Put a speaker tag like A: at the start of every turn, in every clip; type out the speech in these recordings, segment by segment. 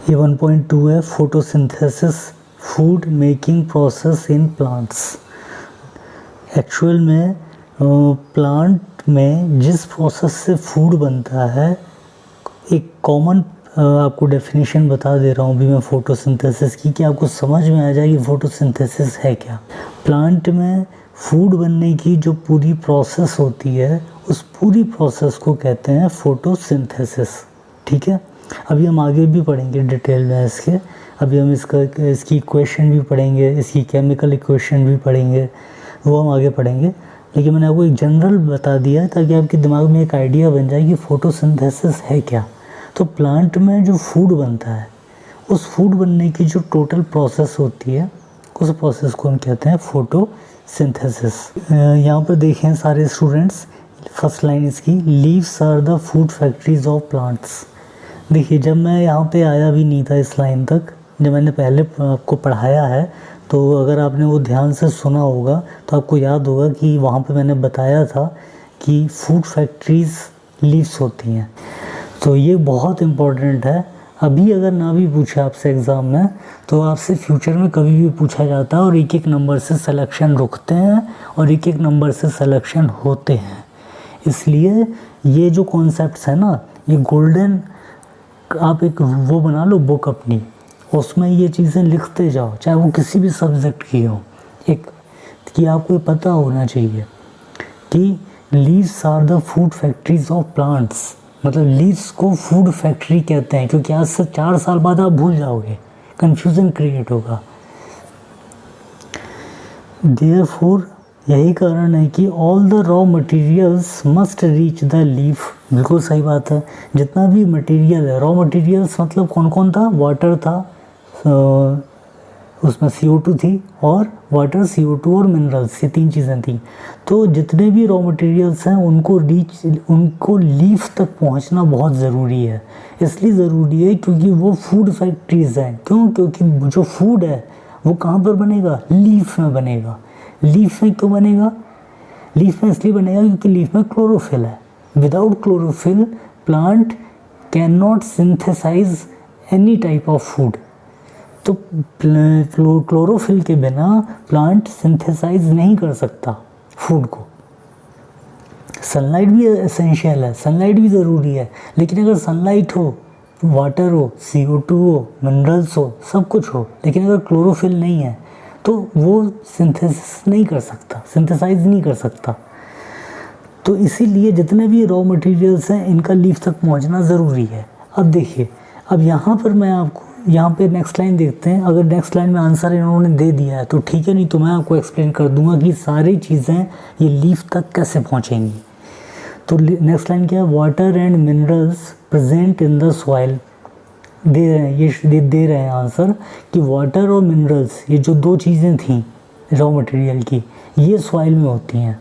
A: ये 1.2 है, photosynthesis food making process in plants. Actual में प्लांट में जिस प्रोसेस से फूड बनता है, एक कॉमन आपको डेफिनेशन बता दे रहा हूँ अभी मैं फोटोसिंथेसिस की, कि आपको समझ में आ जाए कि फोटोसिंथेसिस है क्या। प्लांट में फूड बनने की जो पूरी प्रोसेस होती है, उस पूरी प्रोसेस को कहते हैं फोटोसिंथेसिस। ठीक है, अभी हम आगे भी पढ़ेंगे डिटेल में इसके। अभी हम इसकी इक्वेशन भी पढ़ेंगे, इसकी केमिकल इक्वेशन भी पढ़ेंगे, वो हम आगे पढ़ेंगे। लेकिन मैंने आपको एक जनरल बता दिया है ताकि आपके दिमाग में एक आइडिया बन जाए कि फोटोसिंथेसिस है क्या। तो प्लांट में जो फूड बनता है, उस फूड बनने की जो टोटल प्रोसेस होती है, उस प्रोसेस को हम कहते हैं फोटोसिंथेसिस। यहाँ पर देखें सारे स्टूडेंट्स, फर्स्ट लाइन इसकी, leaves are the food factories of plants. देखिए, जब मैं यहाँ पे आया भी नहीं था इस लाइन तक, जब मैंने पहले आपको पढ़ाया है, तो अगर आपने वो ध्यान से सुना होगा तो आपको याद होगा कि वहाँ पे मैंने बताया था कि फूड फैक्ट्रीज लीव्स होती हैं। तो ये बहुत इम्पोर्टेंट है। अभी अगर ना भी पूछा आपसे एग्ज़ाम में, तो आपसे फ्यूचर में कभी भी पूछा जाता है, और एक एक नंबर से सिलेक्शन रुकते हैं और एक एक नंबर से सिलेक्शन होते हैं। इसलिए ये जो कॉन्सेप्ट्स है ना, ये गोल्डन, आप एक वो बना लो बुक अपनी, उसमें ये चीज़ें लिखते जाओ, चाहे वो किसी भी सब्जेक्ट की हो। एक कि आपको ये पता होना चाहिए कि leaves are the food factories of plants, मतलब लीव्स को फूड फैक्ट्री कहते हैं, क्योंकि आज से 4 साल बाद आप भूल जाओगे, कन्फ्यूज़न क्रिएट होगा। देयरफॉर यही कारण है कि all the raw materials must reach the leaf. बिल्कुल सही बात है। जितना भी मटेरियल है, रॉ मटेरियल्स मतलब कौन कौन था? वाटर था, उसमें CO2 थी, और वाटर, CO2 और मिनरल्स, ये 3 चीज़ें थी। तो जितने भी रॉ मटेरियल्स हैं उनको लीफ तक पहुंचना बहुत ज़रूरी है। इसलिए ज़रूरी है क्योंकि वो फूड फैक्ट्रीज़ हैं। क्यों? क्योंकि जो फूड है वो कहाँ पर बनेगा? लीफ में बनेगा। लीफ में क्यों बनेगा? लीफ में इसलिए बनेगा क्योंकि लीफ में क्लोरोफिल है। Without chlorophyll plant can not synthesise any type of food. तो क्लोरोफिल के बिना प्लांट सिंथेसाइज नहीं कर सकता फूड को। सनलाइट भी एसेंशियल है, सनलाइट भी ज़रूरी है, लेकिन अगर सनलाइट हो, वाटर हो, CO2 हो, मिनरल्स हो, सब कुछ हो, लेकिन अगर क्लोरोफिल नहीं है तो वो सिंथेसिस नहीं कर सकता, सिंथेसाइज नहीं कर सकता। तो इसीलिए जितने भी रॉ मटेरियल्स हैं, इनका लीफ तक पहुंचना ज़रूरी है। अब देखिए, अब यहाँ पर मैं आपको, यहाँ पे नेक्स्ट लाइन देखते हैं। अगर नेक्स्ट लाइन में आंसर इन्होंने दे दिया है तो ठीक है, नहीं तो मैं आपको एक्सप्लेन कर दूंगा कि सारी चीज़ें ये लीफ तक कैसे पहुँचेंगी। तो नेक्स्ट लाइन क्या है? Water and minerals present in the soil. दे रहे हैं, ये दे रहे हैं आंसर कि वाटर और मिनरल्स, ये जो 2 चीज़ें थी रॉ मटेरियल की, ये सॉइल में होती हैं।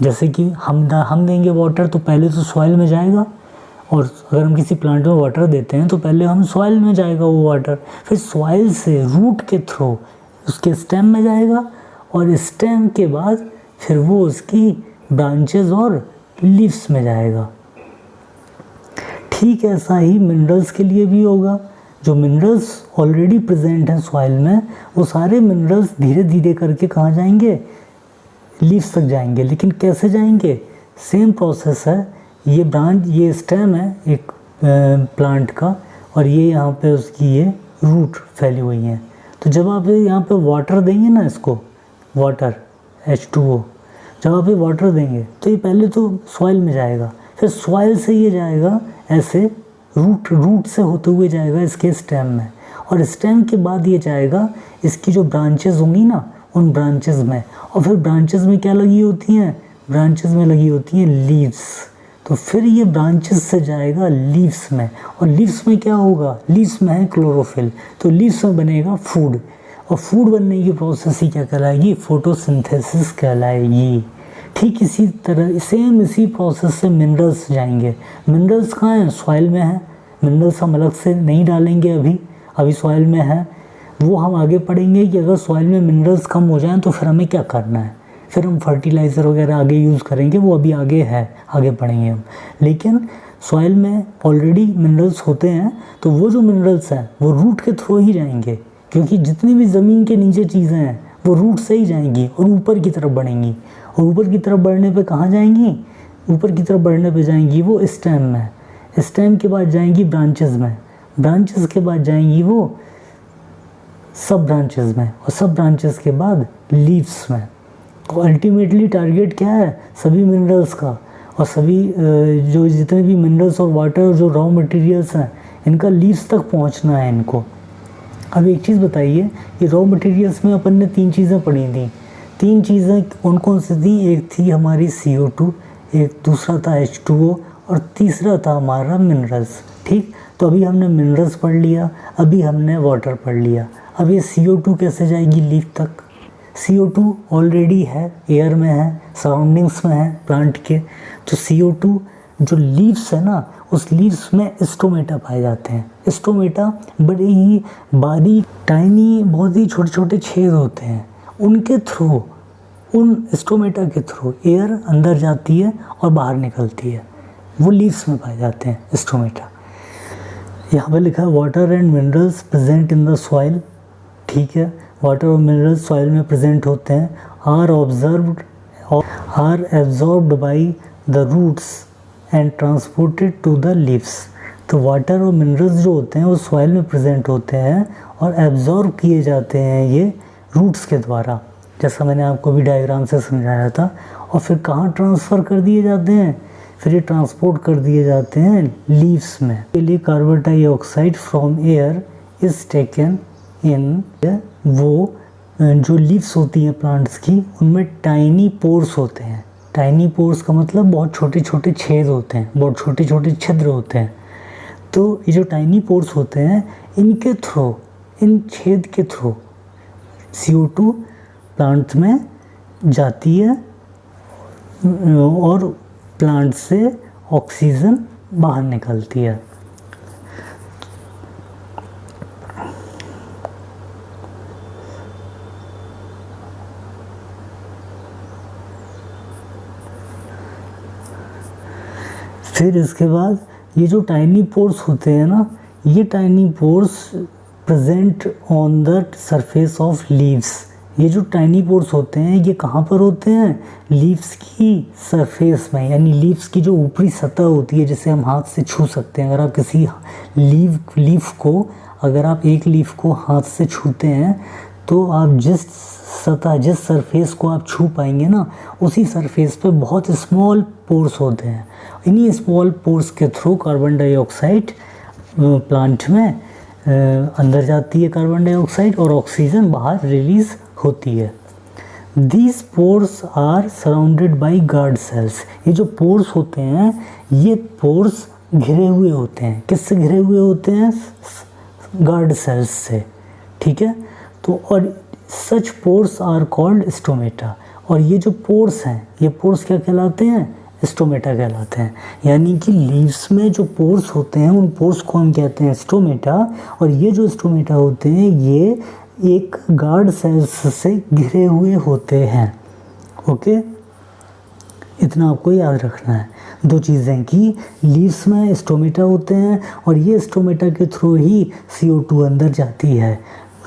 A: जैसे कि हम देंगे वाटर तो पहले तो सॉइल में जाएगा, और अगर हम किसी प्लांट में वाटर देते हैं तो पहले हम सॉइल में जाएगा वो वाटर, फिर सॉइल से रूट के थ्रू उसके स्टेम में जाएगा, और स्टेम के बाद फिर वो उसकी ब्रांचेस और लीव्स में जाएगा। ठीक ऐसा ही मिनरल्स के लिए भी होगा। जो मिनरल्स ऑलरेडी प्रेजेंट हैं सॉइल में, वो सारे मिनरल्स धीरे धीरे करके कहाँ जाएंगे? लीव्स तक जाएंगे। लेकिन कैसे जाएंगे? सेम प्रोसेस है। ये ब्रांच, ये स्टेम है एक प्लांट का, और ये यहाँ पे उसकी ये रूट फैली हुई हैं। तो जब आप यहाँ पे वाटर देंगे ना, इसको वाटर H2O, जब आप ये वाटर देंगे तो ये पहले तो सॉइल में जाएगा, फिर सॉइल से ये जाएगा ऐसे रूट से होते हुए जाएगा इसके स्टेम में, और स्टेम के बाद ये जाएगा इसकी जो ब्रांचेस होंगी ना, उन ब्रांचेस में, और फिर ब्रांचेस में क्या लगी होती हैं? ब्रांचेस में लगी होती हैं लीव्स। तो फिर ये ब्रांचेस से जाएगा लीव्स में, और लीव्स में क्या होगा? लीव्स में है क्लोरोफिल, तो लीव्स में बनेगा फूड, और फूड बनने की प्रोसेस ही क्या कहलाएगी? फोटोसिंथेसिस कहलाएगी। ठीक इसी तरह सेम इसी प्रोसेस से मिनरल्स जाएंगे। मिनरल्स कहाँ हैं? सॉइल में है। मिनरल्स हम अलग से नहीं डालेंगे, अभी सॉइल में है। वो हम आगे पढ़ेंगे कि अगर सॉइल में मिनरल्स कम हो जाएं तो फिर हमें क्या करना है, फिर हम फर्टिलाइज़र वगैरह आगे यूज़ करेंगे, वो अभी आगे है, आगे पढ़ेंगे हम। लेकिन सॉइल में ऑलरेडी मिनरल्स होते हैं, तो वो जो मिनरल्स हैं वो रूट के थ्रू ही जाएंगे, क्योंकि जितनी भी ज़मीन के नीचे चीज़ें हैं वो रूट से ही जाएंगी और ऊपर की तरफ बढ़ेंगी। और ऊपर की तरफ बढ़ने पे कहाँ जाएंगी? ऊपर की तरफ बढ़ने पे जाएंगी वो स्टेम में, स्टेम के बाद जाएंगी ब्रांचेस में, ब्रांचेस के बाद जाएंगी वो सब ब्रांचेस में, और सब ब्रांचेस के बाद लीव्स में। तो अल्टीमेटली टारगेट क्या है सभी मिनरल्स का, और सभी जो जितने भी मिनरल्स और वाटर और जो रॉ मटेरियल्स हैं इनका लीव्स तक पहुंचना है इनको। अब एक चीज़ बताइए, ये रॉ मटेरियल्स में अपन ने 3 चीज़ें पढ़ी थी। 3 चीज़ें कौन कौन सी थी? एक थी हमारी CO2, एक दूसरा था H2O, और तीसरा था हमारा मिनरल्स। ठीक, तो अभी हमने मिनरल्स पढ़ लिया, अभी हमने वाटर पढ़ लिया। अब ये CO2 कैसे जाएगी लीफ तक? CO2 ऑलरेडी है, एयर में है, सराउंडिंग्स में है प्लांट के। तो CO2 जो लीव्स है ना, उस लीव्स में स्टोमेटा पाए जाते हैं। स्टोमेटा बड़े ही बारीक टाइनी बहुत ही छोटे छोटे छेद होते हैं, उनके थ्रू, उन स्टोमेटा के थ्रू एयर अंदर जाती है और बाहर निकलती है, वो लीव्स में पाए जाते हैं स्टोमेटा। यहाँ पे लिखा है water and minerals present in the soil. ठीक है, वाटर और मिनरल्स सॉइल में प्रेजेंट होते हैं, are absorbed by the roots and transported to the leaves. तो वाटर और मिनरल्स जो होते हैं वो सॉइल में प्रेजेंट होते हैं और एब्जॉर्ब किए जाते हैं ये रूट्स के द्वारा, जैसा मैंने आपको भी डायग्राम से समझाया था। और फिर कहाँ ट्रांसफ़र कर दिए जाते हैं? फिर ये ट्रांसपोर्ट कर दिए जाते हैं लीव्स में। के लिए carbon dioxide from air is taken in, वो जो लीव्स होती हैं प्लांट्स की उनमें टाइनी पोर्स होते हैं। टाइनी पोर्स का मतलब बहुत छोटे छोटे छेद होते हैं, बहुत छोटे छोटे छिद्र होते हैं। तो ये जो टाइनी पोर्स होते हैं इनके थ्रू, इन छेद के थ्रू CO2 प्लांट में जाती है और प्लांट से ऑक्सीजन बाहर निकलती है। फिर इसके बाद ये जो टाइनी पोर्स होते हैं ना, ये tiny pores present on the surface of leaves. ये जो टाइनी पोर्स होते हैं ये कहाँ पर होते हैं? लीव्स की सरफेस में, यानी लीव्स की जो ऊपरी सतह होती है जिसे हम हाथ से छू सकते हैं। अगर आप किसी लीफ को, अगर आप एक लीफ को हाथ से छूते हैं तो आप जिस सतह, जिस सरफेस को आप छू पाएंगे ना, उसी सरफेस पे बहुत स्मॉल पोर्स होते हैं। इन्हीं स्मॉल पोर्स के थ्रू कार्बन डाइऑक्साइड प्लांट में अंदर जाती है कार्बन डाइऑक्साइड, और ऑक्सीजन बाहर रिलीज़ होती है। These pores are surrounded by guard cells। ये जो पोर्स होते हैं ये पोर्स घिरे हुए होते हैं, किससे घिरे हुए होते हैं? गार्ड सेल्स से। ठीक है, तो और सच पोर्स आर कॉल्ड स्टोमेटा। और ये जो पोर्स हैं, ये पोर्स क्या कहलाते हैं? स्टोमेटा कहलाते हैं। यानी कि लीव्स में जो पोर्स होते हैं उन पोर्स को हम कहते हैं स्टोमेटा, और ये जो स्टोमेटा होते हैं ये एक गार्ड सेल्स से घिरे हुए होते हैं। ओके, इतना आपको याद रखना है। 2 चीज़ें कि लीव्स में स्टोमेटा होते हैं और ये स्टोमेटा के थ्रू ही CO2 अंदर जाती है।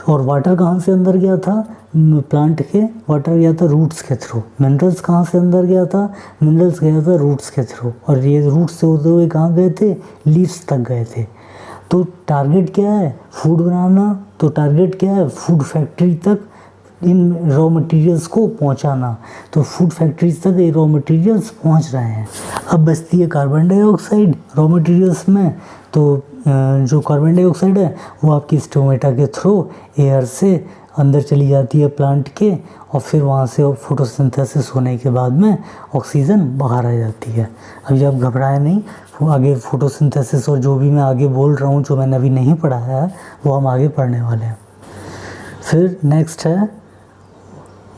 A: और वाटर कहाँ से अंदर गया था? प्लांट के वाटर गया था रूट्स के थ्रू। मिनरल्स कहाँ से अंदर गया था? मिनरल्स गया था रूट्स के थ्रू, और ये रूट्स से होते हुए कहाँ गए थे? लीव्स तक गए थे। तो टारगेट क्या है? फूड बनाना। तो टारगेट क्या है? फूड फैक्ट्री तक इन रॉ मटेरियल्स को पहुंचाना। तो फूड फैक्ट्रीज तक ये रॉ मटेरियल्स पहुंच रहे हैं। अब बचती है कार्बन डाइऑक्साइड रॉ मटेरियल्स में। तो जो कार्बन डाइऑक्साइड है वो आपकी स्टोमेटा के थ्रू एयर से अंदर चली जाती है प्लांट के, और फिर वहाँ से फोटोसिंथेसिस होने के बाद में ऑक्सीजन बाहर आ जाती है। अभी आप घबराए नहीं, वो आगे फोटोसिंथेसिस और जो भी मैं आगे बोल रहा हूँ जो मैंने अभी नहीं पढ़ाया है वो हम आगे पढ़ने वाले हैं। फिर नेक्स्ट है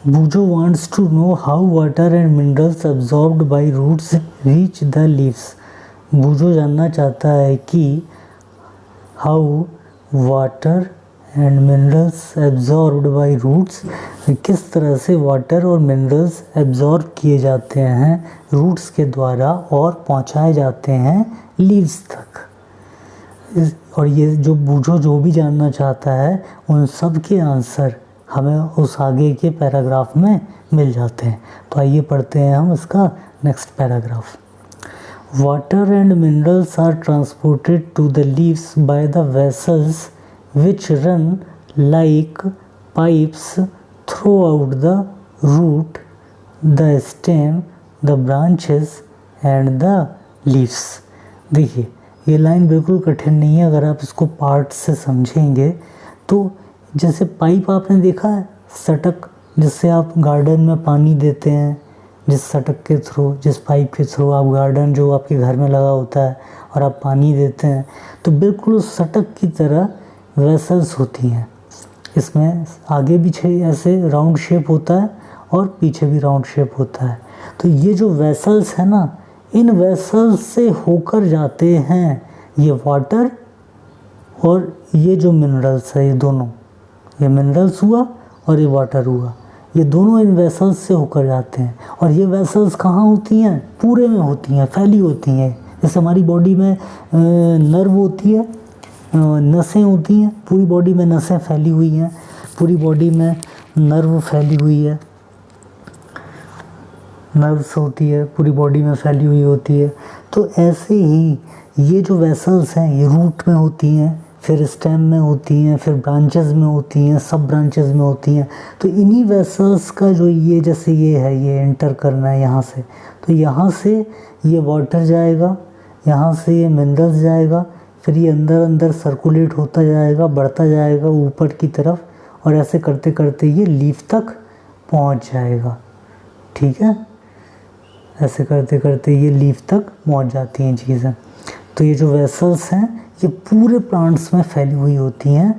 A: Boojho wants to know how water and minerals absorbed by roots reach the leaves. Boojho जानना चाहता है कि how water and minerals absorbed by roots, किस तरह से वाटर और मिनरल्स एब्जॉर्ब किए जाते हैं रूट्स के द्वारा और पहुंचाए जाते हैं लीव्स तक। और ये जो बूझो जो भी जानना चाहता है उन सब के आंसर हमें उस आगे के पैराग्राफ में मिल जाते हैं। तो आइए पढ़ते हैं हम इसका next paragraph. Water and minerals are transported to the leaves by the vessels which run like pipes throughout the root, the stem, the branches and the leaves। देखिए ये लाइन बिल्कुल कठिन नहीं है अगर आप इसको पार्ट से समझेंगे तो। जैसे पाइप आपने देखा है, सटक, जिससे आप गार्डन में पानी देते हैं, जिस सटक के थ्रू, जिस पाइप के थ्रू आप गार्डन जो आपके घर में लगा होता है और आप पानी देते हैं, तो बिल्कुल उस सटक की तरह वेसल्स होती हैं। इसमें आगे पीछे ऐसे राउंड शेप होता है और पीछे भी राउंड शेप होता है। तो ये जो वेसल्स है ना, इन वेसल्स से होकर जाते हैं ये वाटर और ये जो मिनरल्स है, ये दोनों, ये मिनरल्स हुआ और ये वाटर हुआ, ये दोनों इन वेसल्स से होकर जाते हैं। और ये वेसल्स कहाँ होती हैं? पूरे में होती हैं, फैली होती हैं। जैसे हमारी बॉडी में नर्व होती है, नसें होती हैं, पूरी बॉडी में नसें फैली हुई हैं, पूरी बॉडी में नर्व फैली हुई है, नर्व्स होती है, पूरी बॉडी में फैली हुई होती है। तो ऐसे ही ये जो वेसल्स हैं ये रूट में होती हैं, फिर स्टेम में होती हैं, फिर ब्रांचेस में होती हैं, सब ब्रांचेस में होती हैं। तो इन्हीं वेसल्स का जो ये, जैसे ये है, ये एंटर करना है यहाँ से, तो यहाँ से ये वाटर जाएगा, यहाँ से ये मिनरल्स जाएगा, फिर ये अंदर अंदर सर्कुलेट होता जाएगा, बढ़ता जाएगा ऊपर की तरफ, और ऐसे करते करते ये लीफ तक पहुंच जाएगा। ठीक है, ऐसे करते करते ये लीफ तक पहुंच जाती हैं चीज़ें। तो ये जो वेसल्स हैं ये पूरे प्लांट्स में फैली हुई होती हैं,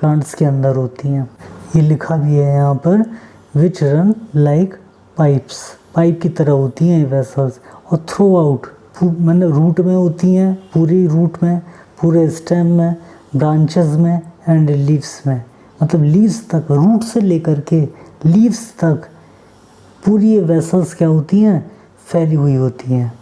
A: प्लांट्स के अंदर होती हैं। ये लिखा भी है यहाँ पर, विच रन लाइक पाइप्स, पाइप की तरह होती हैं ये वेसल्स, और थ्रू आउट, मैंने रूट में होती हैं, पूरी रूट में, पूरे स्टेम में, ब्रांचेस में एंड लीव्स में, मतलब लीव्स तक, रूट से लेकर के लीव्स तक पूरी ये वेसल्स क्या होती हैं? फैली हुई होती हैं।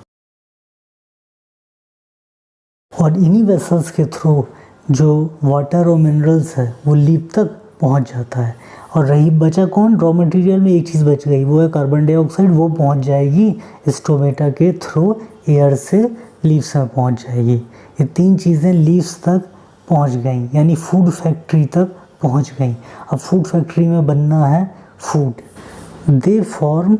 A: और इन्हीं वेसल्स के थ्रू जो वाटर और मिनरल्स है वो लीफ तक पहुंच जाता है। और रही बचा कौन? रॉ मटेरियल में एक चीज़ बच गई, वो है कार्बन डाइऑक्साइड, वो पहुंच जाएगी स्टोमेटा के थ्रू, एयर से लीव्स में पहुंच जाएगी। ये तीन चीज़ें लीव्स तक पहुंच गई, यानी फूड फैक्ट्री तक पहुंच गई। अब फूड फैक्ट्री में बनना है फूड। दे फॉर्म,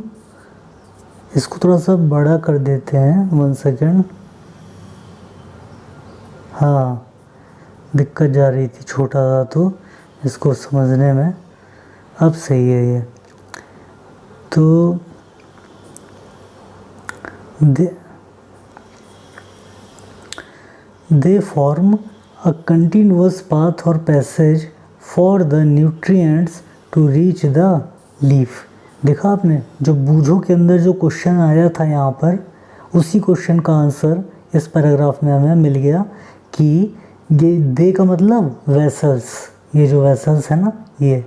A: इसको थोड़ा सा बड़ा कर देते हैं, 1 सेकेंड, हाँ दिक्कत जा रही थी, छोटा था तो इसको समझने में, अब सही है ये। तो they form a continuous path और passage for the nutrients to reach the leaf. देखा आपने, जो बूझो के अंदर जो क्वेश्चन आया था यहाँ पर, उसी क्वेश्चन का आंसर इस पैराग्राफ में हमें मिल गया कि ये दे का मतलब वेसल्स, ये जो वेसल्स है ना, ये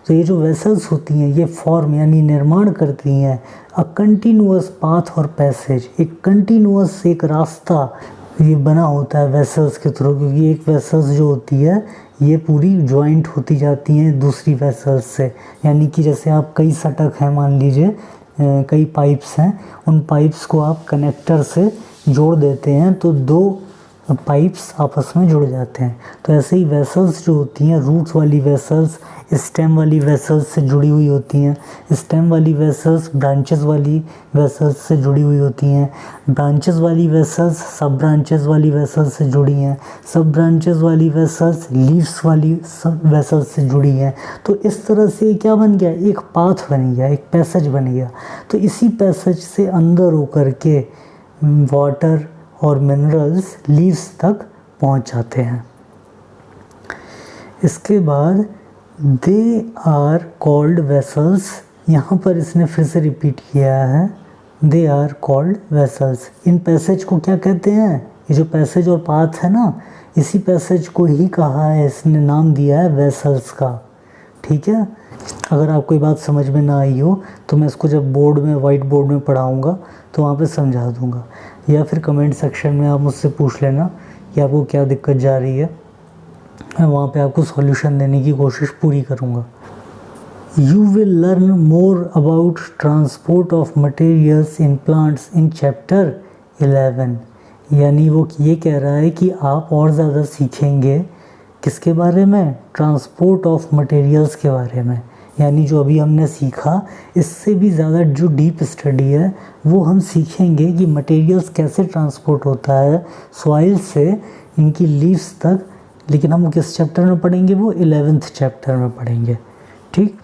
A: तो ये जो वेसल्स होती हैं ये फॉर्म यानी निर्माण करती हैं अ कंटिन्यूअस पाथ और पैसेज, एक कंटिन्यूअस एक रास्ता ये बना होता है वेसल्स के थ्रू, क्योंकि एक वेसल्स जो होती है ये पूरी ज्वाइंट होती जाती हैं दूसरी वेसल्स से। यानी कि जैसे आप कई सटक हैं, मान लीजिए कई पाइप्स हैं, उन पाइप्स को आप कनेक्टर से जोड़ देते हैं तो दो पाइप्स आपस में जुड़ जाते हैं। तो ऐसे ही वेसल्स जो होती हैं, रूट्स वाली वेसल्स स्टेम वाली वेसल्स से जुड़ी हुई होती हैं, स्टेम वाली वेसल्स ब्रांचेस वाली वेसल्स से जुड़ी हुई होती हैं, ब्रांचेस वाली वेसल्स सब ब्रांचेस वाली वेसल्स से जुड़ी हैं, सब ब्रांचेस वाली वेसल्स लीव्स वाली सब वेसल्स से जुड़ी हैं। तो इस तरह से क्या बन गया? एक पाथ बन गया, एक पैसेज बन गया। तो इसी पैसेज से अंदर होकर के वाटर और मिनरल्स लीव्स तक पहुंच जाते हैं। इसके बाद दे आर कॉल्ड वेसल्स, यहाँ पर इसने फिर से रिपीट किया है, दे आर कॉल्ड वेसल्स। इन पैसेज को क्या कहते हैं? ये जो पैसेज और पाथ है ना, इसी पैसेज को ही कहा है, इसने नाम दिया है वेसल्स का। ठीक है, अगर आपको कोई बात समझ में ना आई हो तो मैं इसको जब बोर्ड में, वाइट बोर्ड में पढ़ाऊँगा तो वहाँ पे समझा दूँगा, या फिर कमेंट सेक्शन में आप मुझसे पूछ लेना कि आपको क्या दिक्कत जा रही है, मैं वहाँ पे आपको सॉल्यूशन देने की कोशिश पूरी करूँगा। You will learn more about transport of materials in plants in chapter 11। यानी वो ये कह रहा है कि आप और ज़्यादा सीखेंगे किसके बारे में, ट्रांसपोर्ट ऑफ मटेरियल्स के बारे में। यानी जो अभी हमने सीखा इससे भी ज़्यादा जो डीप स्टडी है वो हम सीखेंगे कि मटेरियल्स कैसे ट्रांसपोर्ट होता है सॉइल से इनकी लीव्स तक। लेकिन हम किस चैप्टर में पढ़ेंगे, वो 11th चैप्टर में पढ़ेंगे। ठीक।